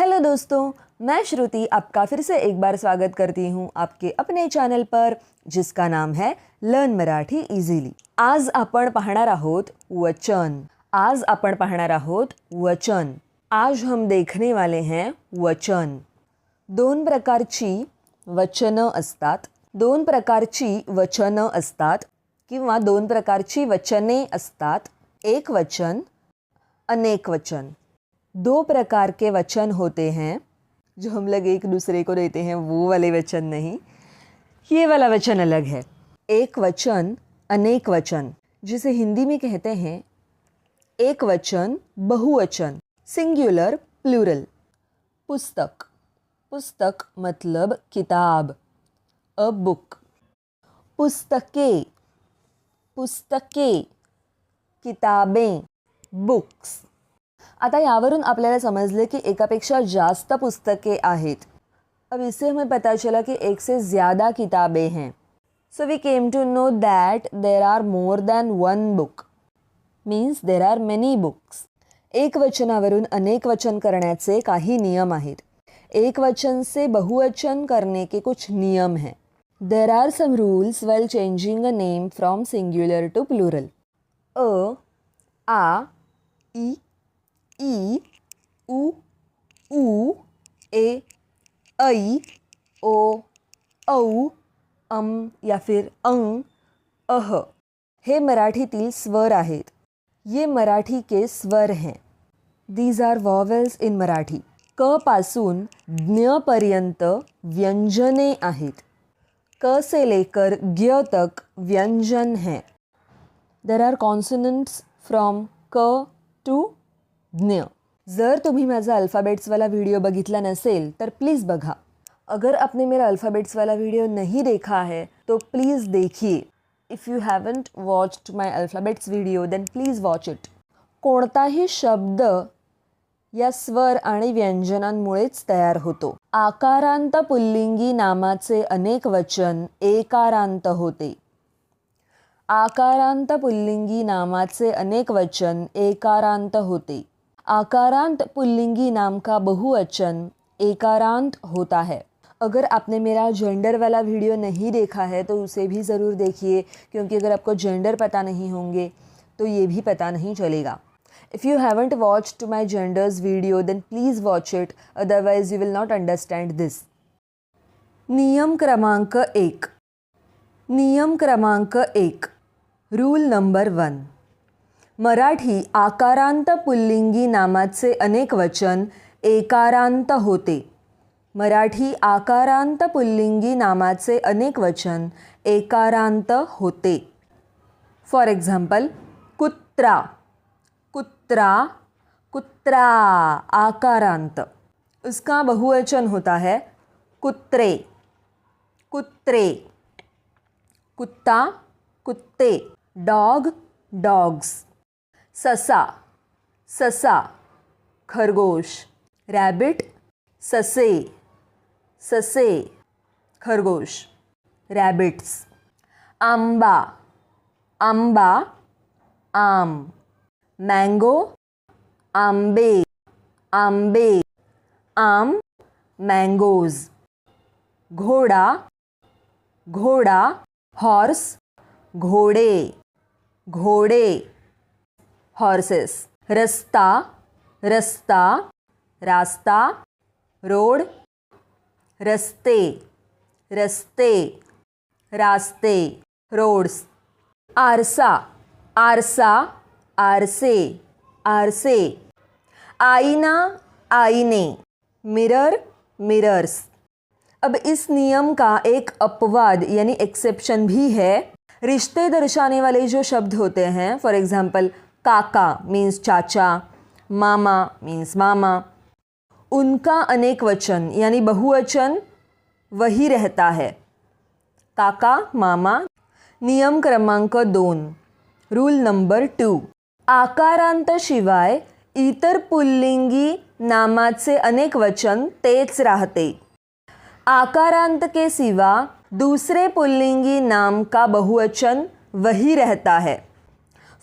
Hello दोस्तों, मैं श्रुति आपका फिर से एक बार स्वागत करती हूँ आपके अपने चॅनल पर जिसका नाम है लर्न मराठी इझिली। आज आपण पाहणार आहोत वचन। आज हम देखने वाले हैं वचन। दोन प्रकारची वचनं असतात किंवा दोन प्रकारची वचने असतात, एक वचन, अनेक वचन। दो प्रकार के वचन होते हैं जो हम लोग एक दूसरे को देते हैं, वो वाले वचन नहीं, ये वाला वचन अलग है। एक वचन, अनेक वचन, जिसे हिंदी में कहते हैं एक वचन, बहुवचन, सिंगुलर, प्लूरल। पुस्तक मतलब किताब, अ बुक। पुस्तकें, किताबें, बुक्स। आता यावरून आपल्याला समजले कि एकापेक्षा जास्त पुस्तके आहेत। अब इससे हमें पता चला कि एक से ज़्यादा किताबें हैं। So we came to know that there are more than one book. Means there are many books. एक वचनावरून अनेक वचन करण्याचे काही नियम आहेत। एक वचन से बहुवचन करने के कुछ नियम हैं। There are some rules while changing a name from singular to plural. अ, आ, ई, उ, ए, ऐ, ओ, औ, या फिर अंग, अह हे मराठीतील स्वर आहेत। ये मराठी के स्वर हैं। These are vowels in Marathi. क पासून ज्ञ पर्यंत व्यंजने आहेत। क से लेकर ज्ञ तक व्यंजन हैं। देर आर कॉन्सोनंट्स फ्रॉम क टू ज्ञ। जर तुम्ही माझा अल्फ़ाबेट्स वाला वीडियो बघितला नसेल तर प्लीज़ बघा। अगर आपने मेरा अल्फ़ाबेट्स वाला वीडियो नहीं देखा है तो प्लीज़ देखिए। If you haven't watched my alphabets video then please watch it. कोणताही शब्द या स्वर आणि व्यंजनांमुळेच तयार होतो। आकारांत पुल्लिंगी नामाचे अनेक वचन एकारांत होते। आकारांत पुल्लिंगी नामाचे अनेक वचन एकारांत होते। आकारांत पुल्लिंगी नाम का बहुवचन एकारांत होता है। अगर आपने मेरा जेंडर वाला वीडियो नहीं देखा है तो उसे भी ज़रूर देखिए, क्योंकि अगर आपको जेंडर पता नहीं होंगे तो ये भी पता नहीं चलेगा। If you haven't watched my genders video then please watch it, otherwise you will not understand this. नियम क्रमांक एक, रूल नंबर 1। मराठी आकारांत पुल्लिंगी नामाचे अनेक वचन एकारांत होते। मराठी आकारांत पुल्लिंगी नामाचे अनेक वचन एकारांत होते। फॉर एग्जाम्पल, कुत्रा, आकारांत। उसका बहुवचन होता है कुत्रे। कुत्ता, कुत्ते। Dog, dogs. ससा, खरगोश। रैबिट, ससे, खरगोश, रैबिट्स। आंबा, आम। मैंगो, आंबे, आम, मैंगोज। घोड़ा, हॉर्स, घोड़े, हॉर्सेस। रास्ता, रोड, रास्ते, रोड्स। आरसे। आईना, आईने। मिरर्स। अब इस नियम का एक अपवाद यानी एक्सेप्शन भी है। रिश्ते दर्शाने वाले जो शब्द होते हैं, फॉर एग्जाम्पल काका मीन्स चाचा, मामा मीन्स मामा, उनका अनेक वचन यानी बहुवचन वही रहता है, काका, मामा। नियम क्रमांक 2, रूल नंबर 2। आकारांत शिवाय इतर पुल्लिंगी नामाचे अनेक वचन तेच राहते। आकारांत के सिवा दूसरे पुल्लिंगी नाम का बहुवचन वही रहता है।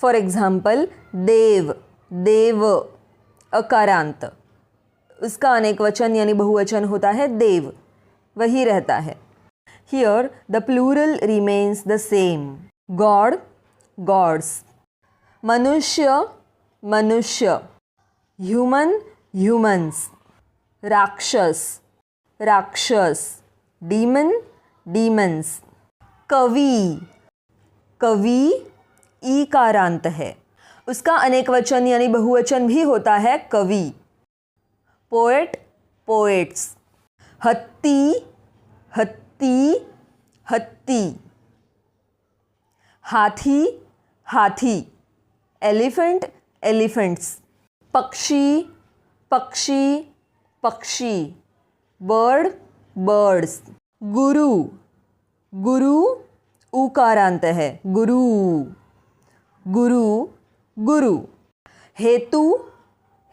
फॉर एग्जाम्पल, देव, अकारांत। उसका अनेक वचन यानी बहुवचन होता है देव, वही रहता है। Here the plural remains the same. God, gods. मनुष्य, मनुष्य। Human, humans. राक्षस, राक्षस। Demon, demons. कवि, कवि ईकारांत है, उसका अनेक वचन यानी बहुवचन भी होता है कवि। Poet, poets. हत्ती, हत्ती, हत्ती। हाथी, हाथी। Elephant, elephants. पक्षी, पक्षी, पक्षी। Bird, birds. गुरु, गुरु उकारांत है, गुरु, गुरु, गुरु। हेतु,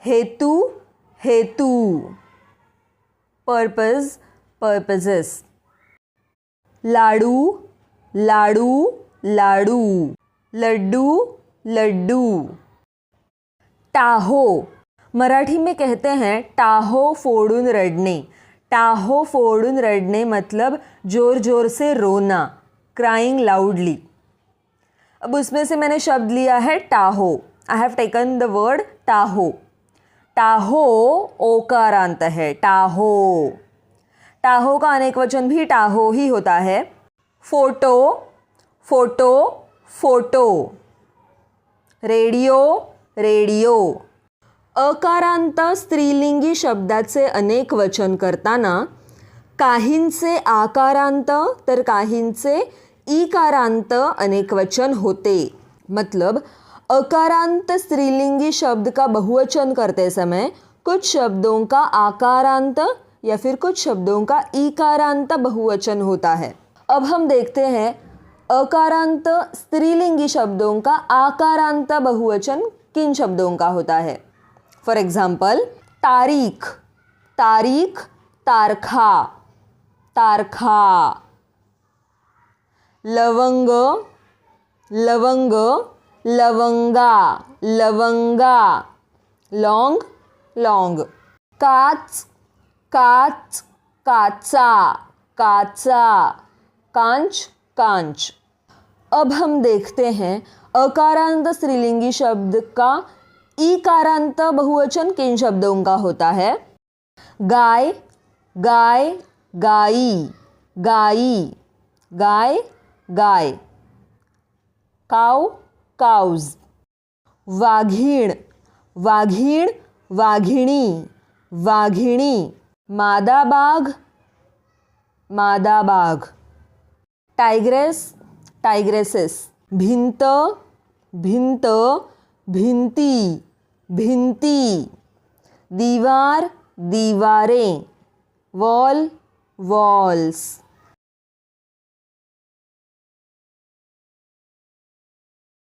हेतु, हेतु। Purpose, purposes. लाडू, लाडू, लाडू। लड्डू, लड्डू। टाहो, मराठी में कहते हैं टाहो फोड़ून रडणे। टाहो फोड़ून रडणे मतलब जोर जोर से रोना, क्राइंग लाउडली। अब उसमें से मैंने शब्द लिया है टाहो। I have taken the word टाहो। टाहो ओकारांत है, टाहो। टाहो का अनेक वचन भी टाहो ही होता है। Photo, photo, photo. Radio, radio. अकारांत स्त्रीलिंगी शब्दाचे अनेक वचन करताना काहींचे आकारांत तर काहींचे ईकारांत अनेक वचन होते। मतलब अकारांत स्त्रीलिंगी शब्द का बहुवचन करते समय कुछ शब्दों का आकारांत या फिर कुछ शब्दों का ईकारांत बहुवचन होता है। अब हम देखते हैं अकारांत स्त्रीलिंगी शब्दों का आकारांत बहुवचन किन शब्दों का होता है। फॉर एग्जाम्पल तारीख, तारीख, तारखा, तारखा। लवंग, लवंग, लवंगा, लवंगा। लौंग, लौंग। काच, काच, काचा, काचा। कांच, कांच। अब हम देखते हैं अकारांत स्त्रीलिंगी शब्द का ईकारांत बहुवचन किन शब्दों का होता है। गाय, गाय, गाई, गाई। गाय, गाय। काव, काउज। वाघीण, वाघीण, वाघिणी, वाघिणी। मादा बाघ, मादा बाघ। Tigress, tigresses. भिंत, भिंत, भिंती, भिंती। दीवार, दीवारें। Wall, walls.